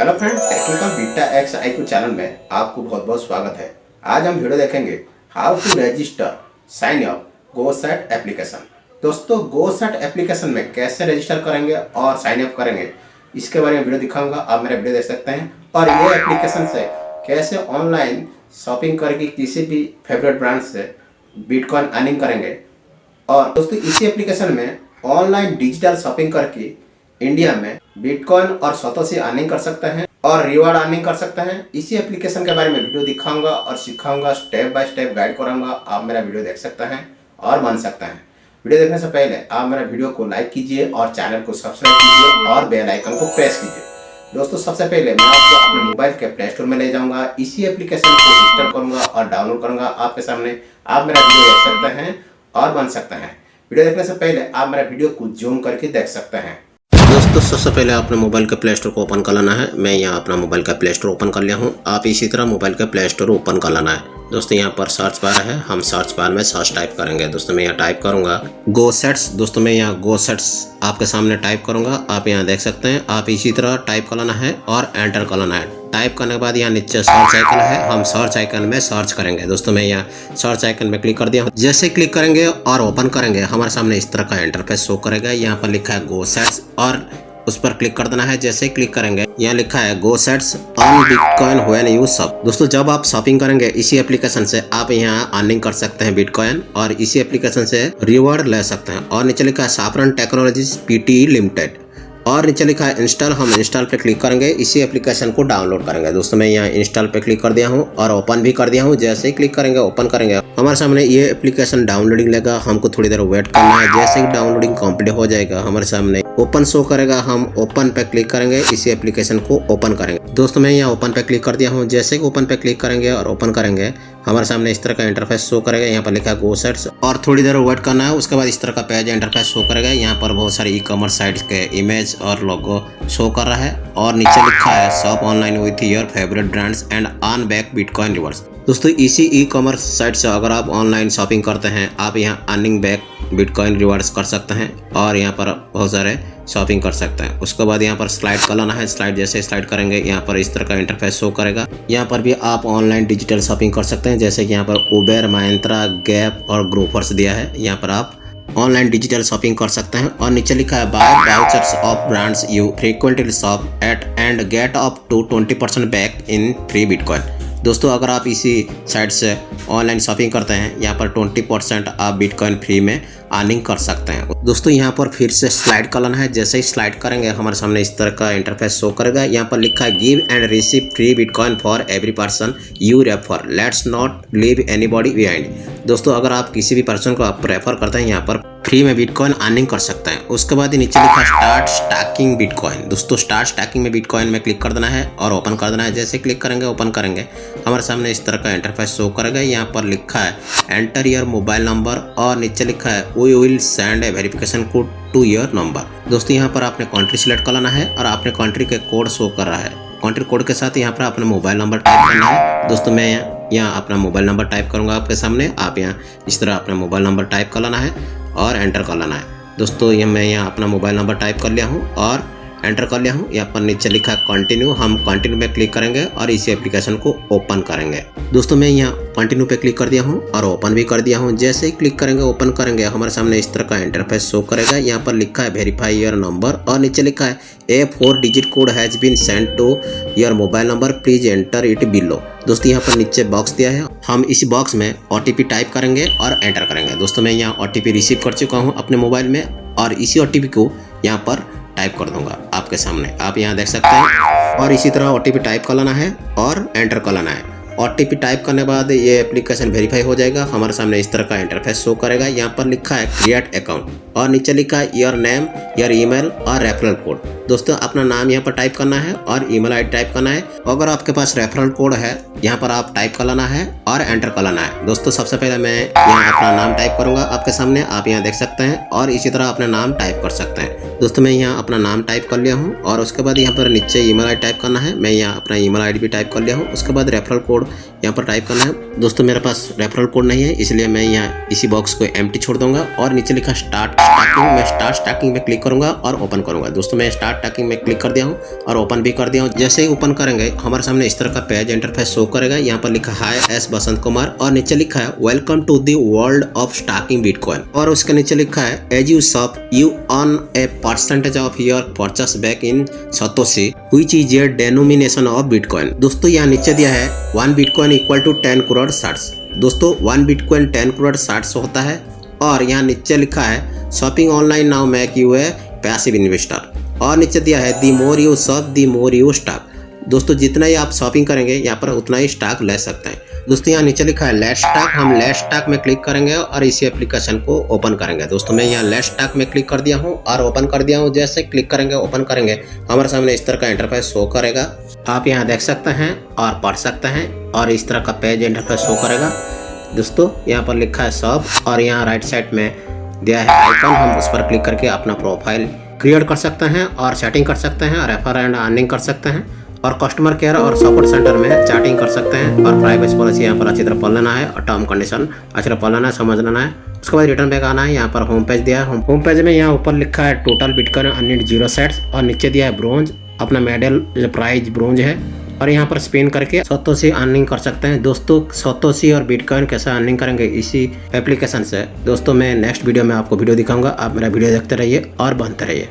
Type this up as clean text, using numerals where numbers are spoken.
Hello friends, technical BitaxIQ channel में आपको बहुत बहुत स्वागत है। आज हम वीडियो देखेंगे how to register sign up GoSats application. दोस्तों, GoSats एप्लीकेशन में कैसे रजिस्टर करेंगे और साइन अप करेंगे, इसके बारे में वीडियो दिखाऊंगा। आप मेरा वीडियो देख सकते हैं। और ये एप्लीकेशन से कैसे ऑनलाइन शॉपिंग करके किसी भी फेवरेट ब्रांड से बिटकॉइन अर्निंग करेंगे। और दोस्तों, इसी एप्लीकेशन में ऑनलाइन डिजिटल शॉपिंग करके इंडिया में बिटकॉइन और सतोशी अर्निंग कर सकते हैं और रिवार्ड अर्निंग कर सकते हैं। इसी एप्लीकेशन के बारे में वीडियो दिखाऊंगा और सिखाऊंगा, स्टेप बाय स्टेप गाइड कराऊंगा। आप मेरा वीडियो देख सकते हैं और बन सकते हैं। वीडियो देखने से पहले आप मेरा वीडियो को लाइक कीजिए और चैनल को सब्सक्राइब कीजिए और बेल आइकन को प्रेस कीजिए। दोस्तों, सबसे पहले मैं आपको अपने मोबाइल के प्ले स्टोर में ले जाऊंगा। इसी एप्लीकेशन को इंस्टॉल करूंगा और डाउनलोड करूंगा। आपके सामने आप मेरा वीडियो देख सकते हैं और बन सकते हैं। वीडियो देखने से पहले आप मेरा वीडियो को जूम करके देख सकते हैं। दोस्तों, सबसे पहले अपने मोबाइल के प्ले स्टोर को ओपन कर लेना है। मैं यहाँ अपना मोबाइल का प्ले स्टोर ओपन कर लिया हूँ। आप इसी तरह मोबाइल का प्ले स्टोर ओपन कर लेना है। दोस्तों, यहाँ पर सर्च बार है, हम सर्च बार में सर्च टाइप करेंगे। दोस्तों, मैं यहाँ टाइप करूँगा GoSats। दोस्तों, मैं यहाँ GoSats आपके सामने टाइप करूँगा। आप यहाँ देख सकते हैं। आप इसी तरह टाइप कर लेना है और एंटर कर लेना है। टाइप करने के बाद यहाँ नीचे सर्च आइकन है, हम सर्च आइकन में सर्च करेंगे। दोस्तों, मैं यहाँ सर्च आइकन में क्लिक कर दिया हूँ। जैसे क्लिक करेंगे और ओपन करेंगे, हमारे सामने इस तरह का इंटरफेस शो करेगा। यहाँ पर लिखा है GoSats और उस पर क्लिक कर देना है। जैसे क्लिक करेंगे, यहाँ लिखा है GoSats-Earn bitcoin when you shop. दोस्तों, जब आप शॉपिंग करेंगे इसी एप्लीकेशन से, आप यहाँ अर्निंग कर सकते हैं बिटकॉइन और इसी एप्लीकेशन से रिवॉर्ड ले सकते हैं। और नीचे लिखा है सैफरन टेक्नोलॉजीज PTE लिमिटेड और नीचे लिखा है इंस्टॉल। हम इंस्टॉल पे क्लिक करेंगे, इसी एप्लीकेशन को डाउनलोड करेंगे। दोस्तों, मैं यहाँ इंस्टॉल पे क्लिक कर दिया हूँ और ओपन भी कर दिया हूँ। जैसे ही क्लिक करेंगे, ओपन करेंगे, हमारे सामने ये एप्लीकेशन डाउनलोडिंग लेगा। हमको थोड़ी देर वेट करना है। जैसे ही डाउनलोडिंग कंप्लीट हो जाएगा, हमारे सामने ओपन शो करेगा। हम ओपन पे क्लिक करेंगे, इसी एप्लीकेशन को ओपन करेंगे। दोस्तों, मैं यहाँ ओपन पे क्लिक कर दिया हूँ। जैसे ही ओपन पे क्लिक करेंगे और ओपन करेंगे, हमारे सामने इस तरह का इंटरफेस शो करेगा। यहाँ पर लिखा है GoSats और थोड़ी देर वेट करना है। उसके बाद इस तरह का पेज इंटरफेस शो करेगा। यहाँ पर बहुत सारे ई-कॉमर्स साइट्स के इमेज और लोगो शो कर रहा है और नीचे लिखा है shop online with your favourite brands and earn back bitcoin rewards. दोस्तों, इसी ई-कॉमर्स साइट से अगर आप ऑनलाइन शॉपिंग करते हैं, आप यहाँ अर्निंग बैक बिटकॉइन रिवॉर्ड्स कर सकते हैं और यहाँ पर बहुत सारे शॉपिंग कर सकते हैं। उसके बाद यहाँ पर स्लाइड कर लेना है। स्लाइड जैसे स्लाइड करेंगे, यहाँ पर इस तरह का इंटरफेस शो करेगा। यहाँ पर भी आप ऑनलाइन डिजिटल शॉपिंग कर सकते हैं। जैसे कि यहाँ पर उबेर, Myntra, गैप और ग्रोफर्स दिया है। यहाँ पर आप ऑनलाइन डिजिटल शॉपिंग कर सकते हैं। और नीचे लिखा है buy vouchers of brands you frequently shop at and get up to 20% back in free bitcoin. दोस्तों, अगर आप इसी साइट से ऑनलाइन शॉपिंग करते हैं, यहाँ पर 20% आप बिटकॉइन फ्री में अर्निंग कर सकते हैं। दोस्तों, यहाँ पर फिर से स्लाइड कर लेना है। जैसे ही स्लाइड करेंगे, हमारे सामने इस तरह का इंटरफेस शो करेगा। यहाँ पर लिखा है give and receive free bitcoin for every person you refer, let's not leave anybody behind. दोस्तों, अगर आप किसी भी पर्सन को आप रेफर करते हैं, यहाँ पर फ्री में बिटकॉइन अर्निंग कर सकते हैं। उसके बाद नीचे लिखा है स्टार्ट स्टैकिंग बिटकॉइन। दोस्तों, स्टार्ट स्टैकिंग में बिटकॉइन में क्लिक कर देना है और ओपन कर देना है। जैसे क्लिक करेंगे, ओपन करेंगे, हमारे सामने इस तरह का इंटरफेस शो करेगा। यहाँ पर लिखा है एंटर योर मोबाइल नंबर और नीचे लिखा है we will send a verification code to your number. दोस्तों, यहाँ पर आपने कंट्री सिलेक्ट कर लेना है और आपने कंट्री के कोड शो कर रहा है। कंट्री कोड के साथ यहाँ पर अपना मोबाइल नंबर टाइप करना है। दोस्तों, मैं यहाँ अपना मोबाइल नंबर टाइप करूँगा आपके सामने। आप यहाँ इस तरह अपना मोबाइल नंबर टाइप कर लेना है और एंटर कर लेना है। दोस्तों, ये मैं यहाँ अपना मोबाइल नंबर टाइप कर लिया हूँ और एंटर कर लिया हूँ। यहाँ पर नीचे लिखा है कंटिन्यू। हम कंटिन्यू पे क्लिक करेंगे और इसी एप्लीकेशन को ओपन करेंगे। दोस्तों, मैं यहाँ कंटिन्यू पे क्लिक कर दिया हूँ और ओपन भी कर दिया हूँ। जैसे ही क्लिक करेंगे, ओपन करेंगे, हमारे सामने इस तरह का इंटरफेस शो करेगा। यहाँ पर लिखा है वेरीफाई योर नंबर और नीचे लिखा है a 4 digit code has been send to your mobile number, please enter it below. दोस्तों, यहाँ पर नीचे बॉक्स दिया है, हम इस बॉक्स में OTP टाइप करेंगे और एंटर करेंगे। दोस्तों, मैं यहाँ OTP रिसीव कर चुका हूँ अपने मोबाइल में और इसी OTP को यहाँ पर टाइप कर दूंगा आपके सामने। आप यहाँ देख सकते हैं और इसी तरह OTP टाइप कर लेना है और एंटर कर लेना है। OTP टाइप करने के बाद ये एप्लीकेशन वेरीफाई हो जाएगा। हमारे सामने इस तरह का इंटरफेस शो करेगा। यहाँ पर लिखा है क्रिएट अकाउंट और नीचे लिखा है योर नेम, योर ईमेल और रेफरल कोड। दोस्तों, अपना नाम यहाँ पर टाइप करना है और ईमेल ID टाइप करना है। अगर आपके पास रेफरल कोड है, यहाँ पर आप टाइप कर लेना है और एंटर कर लेना है। दोस्तों, सबसे पहले मैं यहाँ अपना नाम टाइप करूंगा आपके सामने। आप यहाँ देख सकते हैं और इसी तरह अपना नाम टाइप कर सकते हैं। दोस्तों, मैं यहाँ अपना नाम टाइप कर लिया हूँ और उसके बाद यहाँ पर नीचे ईमेल ID टाइप करना है। मैं यहाँ अपना ईमेल ID भी टाइप कर लिया हूँ। उसके बाद रेफरल कोड यहाँ पर टाइप करना है। दोस्तों मेरे पास रेफरल कोड नहीं है, इसलिए मैं यहाँ इसी बॉक्स को एम्प्टी छोड़ दूंगा और नीचे लिखा स्टार्ट स्टैकिंग, मैं स्टार्ट स्टैकिंग में क्लिक करूंगा और ओपन करूंगा। दोस्तों मैं स्टार्ट स्टैकिंग में क्लिक कर दिया हूँ और ओपन भी कर दिया हूँ। जैसे ही ओपन करेंगे हमारे सामने इस तरह का पेज इंटरफेस शो करेगा। यहाँ पर लिखा हाय एस बसंत कुमार और नीचे लिखा है welcome to the world of stacking bitcoin, और उसके नीचे लिखा है as you shop you earn a percentage of your purchase back in satoshi which is a denomination of bitcoin. दोस्तों यहाँ नीचे दिया है 1 bitcoin equal to 10 crore shorts. दोस्तों 1 बिटकॉइन 10 करोड़ शॉर्ट्स होता है। और यहाँ नीचे लिखा है shopping online now make you a passive investor, और नीचे दिया है the more you shop the more you stock. दोस्तों जितना ही आप शॉपिंग करेंगे यहाँ पर उतना ही स्टॉक ले सकते हैं। दोस्तों यहाँ नीचे लिखा है लेट स्टॉक, हम लेट स्टॉक में क्लिक करेंगे और इसी एप्लीकेशन को ओपन करेंगे। दोस्तों मैं यहाँ लेट स्टॉक में क्लिक कर दिया हूँ और ओपन कर दिया हूँ। जैसे क्लिक करेंगे ओपन करेंगे हमारे सामने इस तरह का इंटरफेस शो करेगा। आप यहाँ देख सकते हैं और पढ़ सकते हैं और इस तरह का पेज इंटरफेस शो करेगा। दोस्तों यहाँ पर लिखा है शॉप और यहाँ राइट साइड में दिया है आइकन, हम उस पर क्लिक करके अपना प्रोफाइल क्रिएट कर सकते हैं और सेटिंग कर सकते हैं, रेफर एंड अर्निंग कर सकते हैं और कस्टमर केयर और सपोर्ट सेंटर में चैटिंग कर सकते हैं। और प्राइवेसी पॉलिसी यहाँ पर अच्छी तरह पढ़ लेना है और टर्म कंडीशन अच्छी तरह पढ़ लेना है, समझ लेना है। उसके बाद रिटर्न बैक आना है। यहाँ पर होम पेज दिया है। होम पेज में यहाँ ऊपर लिखा है टोटल बिटकॉइन अर्निंग 0 सेट्स और नीचे दिया है ब्रोंज, अपना मेडल प्राइज ब्रोंज है और यहाँ पर स्पिन करके सतोशी अर्निंग कर सकते हैं। दोस्तों सतोशी और बिटकॉइन कैसे अर्निंग करेंगे इसी एप्लीकेशन से दोस्तों मैं नेक्स्ट वीडियो में आपको वीडियो दिखाऊंगा। आप मेरा वीडियो देखते रहिए और बनते रहिए।